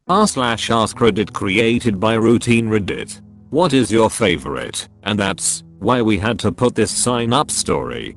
r/AskReddit created by routinereddit. What is your favorite? And that's why we had to put this sign up story.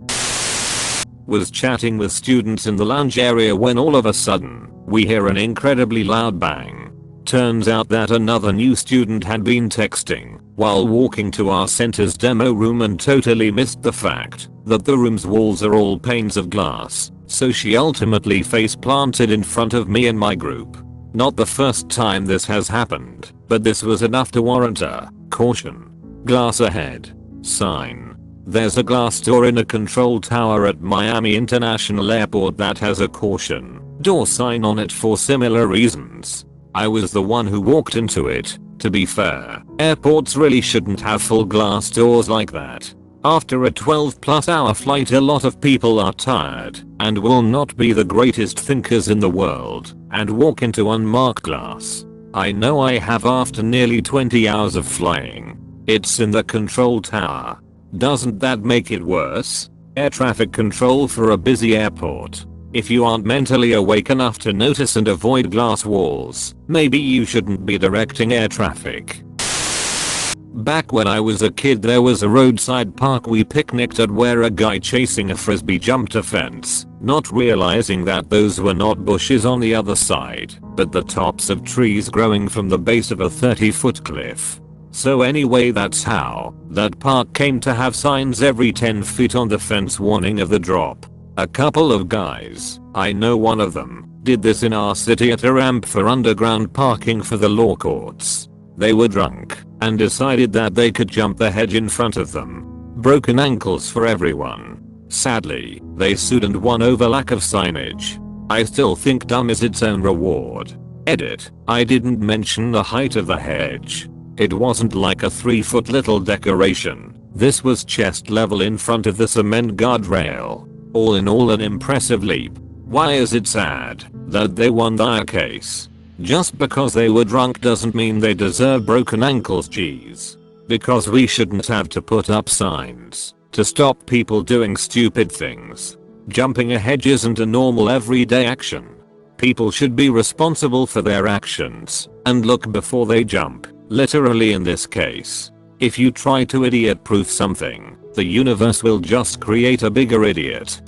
Was chatting with students in the lounge area when all of a sudden, we hear an incredibly loud bang. Turns out that another new student had been texting while walking to our center's demo room and totally missed the fact that the room's walls are all panes of glass, so she ultimately face planted in front of me and my group. Not the first time this has happened, but this was enough to warrant a caution. Glass ahead sign. There's a glass door in a control tower at Miami International Airport that has a caution door sign on it for similar reasons. I was the one who walked into it. To be fair, airports really shouldn't have full glass doors like that. After a 12+ hour flight, a lot of people are tired and will not be the greatest thinkers in the world and walk into unmarked glass. I know I have after nearly 20 hours of flying. It's in the control tower. Doesn't that make it worse? Air traffic control for a busy airport. If you aren't mentally awake enough to notice and avoid glass walls, maybe you shouldn't be directing air traffic. Back when I was a kid, there was a roadside park we picnicked at where a guy chasing a frisbee jumped a fence, not realizing that those were not bushes on the other side, but the tops of trees growing from the base of a 30-foot cliff. So anyway, that's how that park came to have signs every 10 feet on the fence warning of the drop. A couple of guys, I know one of them, did this in our city at a ramp for underground parking for the law courts. They were drunk and decided that they could jump the hedge in front of them. Broken ankles for everyone. Sadly, they sued and won over lack of signage. I still think dumb is its own reward. Edit: I didn't mention the height of the hedge. It wasn't like a 3-foot little decoration. This was chest level in front of the cement guardrail. All in all, an impressive leap. Why is it sad that they won their case? Just because they were drunk doesn't mean they deserve broken ankles, geez. Because we shouldn't have to put up signs to stop people doing stupid things. Jumping a hedge isn't a normal everyday action. People should be responsible for their actions and look before they jump, literally in this case. If you try to idiot-proof something, the universe will just create a bigger idiot.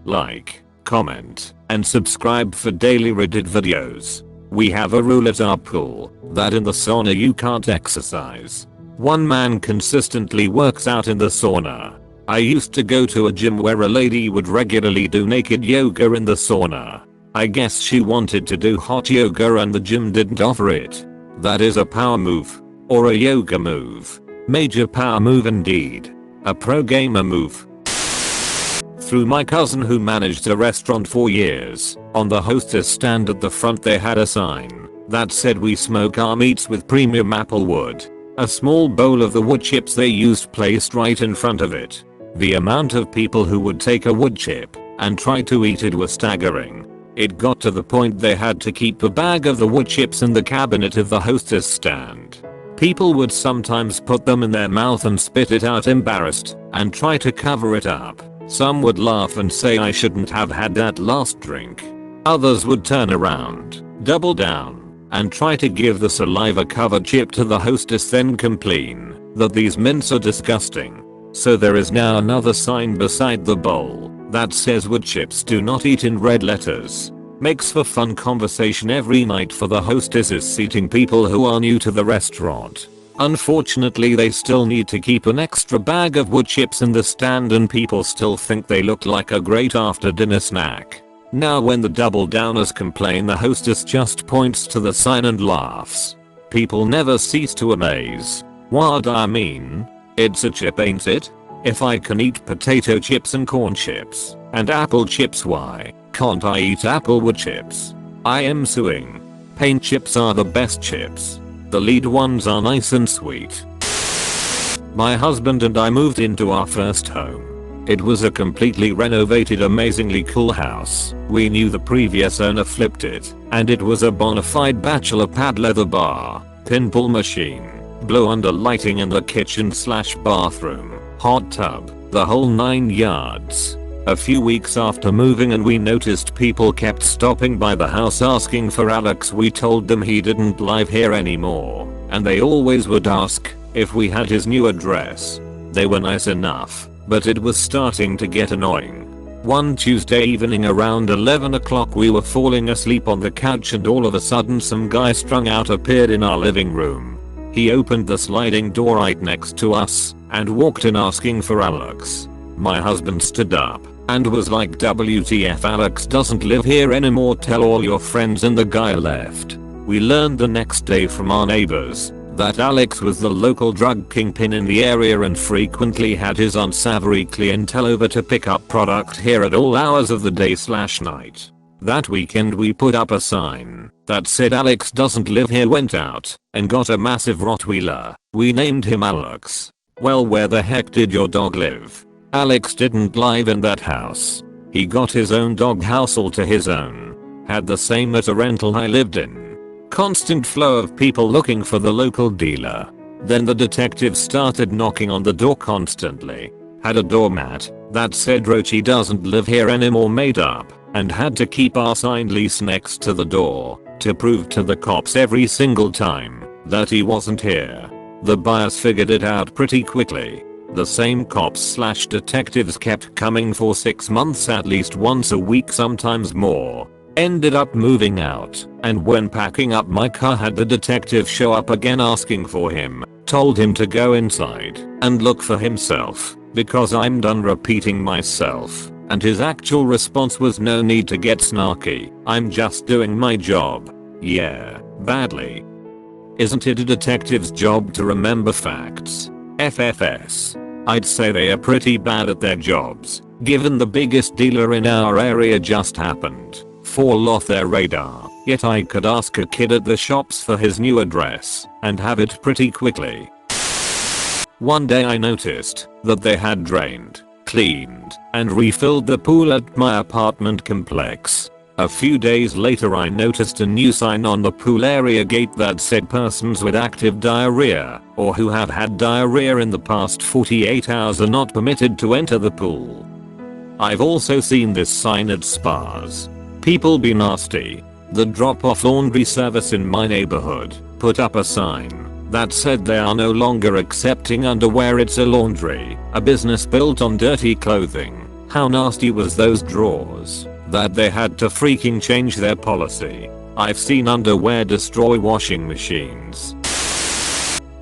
Like, comment, and subscribe for daily Reddit videos. We have a rule at our pool that in the sauna you can't exercise. One man consistently works out in the sauna. I used to go to a gym where a lady would regularly do naked yoga in the sauna. I guess she wanted to do hot yoga and the gym didn't offer it. That is a power move. Or a yoga move. Major power move indeed. A pro gamer move. Through my cousin who managed a restaurant for years, on the hostess stand at the front they had a sign that said we smoke our meats with premium apple wood. A small bowl of the wood chips they used placed right in front of it. The amount of people who would take a wood chip and try to eat it was staggering. It got to the point they had to keep a bag of the wood chips in the cabinet of the hostess stand. People would sometimes put them in their mouth and spit it out embarrassed and try to cover it up. Some would laugh and say I shouldn't have had that last drink. Others would turn around, double down, and try to give the saliva covered chip to the hostess, then complain that these mints are disgusting. So there is now another sign beside the bowl that says wood chips do not eat in red letters. Makes for fun conversation every night for the hostesses seating people who are new to the restaurant. Unfortunately, they still need to keep an extra bag of wood chips in the stand and people still think they look like a great after dinner snack. Now when the double downers complain, the hostess just points to the sign and laughs. People never cease to amaze. What I mean? It's a chip, ain't it? If I can eat potato chips and corn chips and apple chips, why can't I eat apple wood chips? I am suing. Paint chips are the best chips. The lead ones are nice and sweet. My husband and I moved into our first home. It was a completely renovated, amazingly cool house. We knew the previous owner flipped it, and it was a bona fide bachelor pad, leather bar, pinball machine, blow under lighting in the kitchen/bathroom, hot tub, the whole 9 yards. A few weeks after moving and we noticed people kept stopping by the house asking for Alex. We told them he didn't live here anymore, and they always would ask if we had his new address. They were nice enough, but it was starting to get annoying. One Tuesday evening around 11 o'clock we were falling asleep on the couch and all of a sudden some guy strung out appeared in our living room. He opened the sliding door right next to us and walked in asking for Alex. My husband stood up and was like, WTF, Alex doesn't live here anymore, tell all your friends, and the guy left. We learned the next day from our neighbors that Alex was the local drug kingpin in the area and frequently had his unsavory clientele over to pick up product here at all hours of the day/night. That weekend we put up a sign that said Alex doesn't live here, went out and got a massive Rottweiler. We named him Alex. Well, where the heck did your dog live? Alex didn't live in that house. He got his own dog house all to his own. Had the same at a rental I lived in. Constant flow of people looking for the local dealer. Then the detective started knocking on the door constantly. Had a doormat that said Rochi doesn't live here anymore made up, and had to keep our signed lease next to the door to prove to the cops every single time that he wasn't here. The buyers figured it out pretty quickly. The same cops/detectives kept coming for 6 months, at least once a week, sometimes more. Ended up moving out, and when packing up my car had the detective show up again asking for him. Told him to go inside and look for himself because I'm done repeating myself, and his actual response was, no need to get snarky, I'm just doing my job. Yeah, badly. Isn't it a detective's job to remember facts? FFS. I'd say they are pretty bad at their jobs, given the biggest dealer in our area just happened fall off their radar. Yet I could ask a kid at the shops for his new address and have it pretty quickly. One day I noticed that they had drained, cleaned, and refilled the pool at my apartment complex. A few days later I noticed a new sign on the pool area gate that said persons with active diarrhea or who have had diarrhea in the past 48 hours are not permitted to enter the pool. I've also seen this sign at spas. People be nasty. The drop-off laundry service in my neighborhood put up a sign that said they are no longer accepting underwear. It's a laundry, a business built on dirty clothing. How nasty was those drawers that they had to freaking change their policy. I've seen underwear destroy washing machines.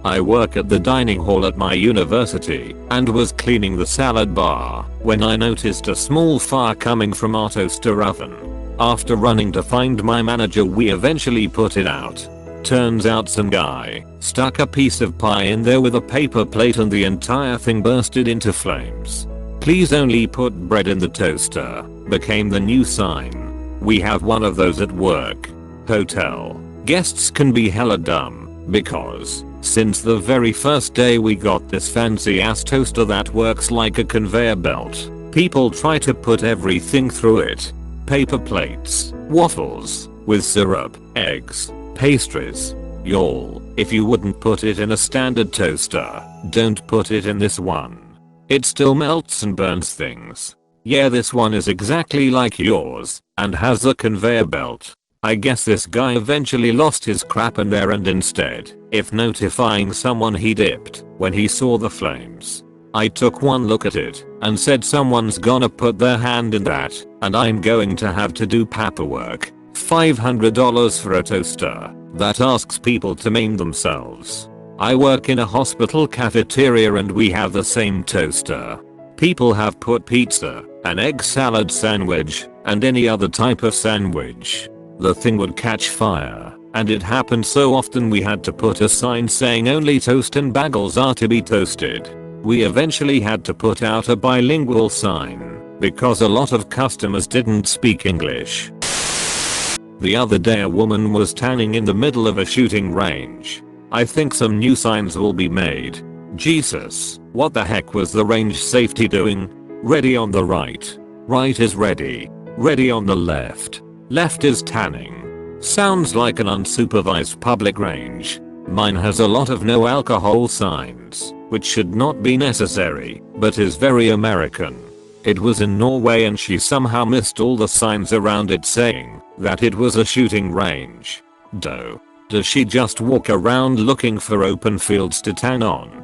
I work at the dining hall at my university and was cleaning the salad bar when I noticed a small fire coming from our toaster oven. After running to find my manager, we eventually put it out. Turns out some guy stuck a piece of pie in there with a paper plate and the entire thing bursted into flames. Please only put bread in the toaster became the new sign. We have one of those at work. Hotel guests can be hella dumb because since the very first day we got this fancy ass toaster that works like a conveyor belt, people try to put everything through it. Paper plates, waffles, with syrup, eggs, pastries. Y'all, if you wouldn't put it in a standard toaster, don't put it in this one. It still melts and burns things. Yeah, this one is exactly like yours and has a conveyor belt. I guess this guy eventually lost his crap and there, and instead of notifying someone he dipped when he saw the flames. I took one look at it and said, someone's gonna put their hand in that and I'm going to have to do paperwork. $500 for a toaster that asks people to maim themselves. I work in a hospital cafeteria and we have the same toaster. People have put pizza, an egg salad sandwich, and any other type of sandwich. The thing would catch fire, and it happened so often we had to put a sign saying only toast and bagels are to be toasted. We eventually had to put out a bilingual sign because a lot of customers didn't speak English. The other day a woman was tanning in the middle of a shooting range. I think some new signs will be made. Jesus, what the heck was the range safety doing? Ready on the right. Right is ready. Ready on the left. Left is tanning. Sounds like an unsupervised public range. Mine has a lot of no alcohol signs, which should not be necessary, but is very American. It was in Norway and she somehow missed all the signs around it saying that it was a shooting range. Does she just walk around looking for open fields to tan on?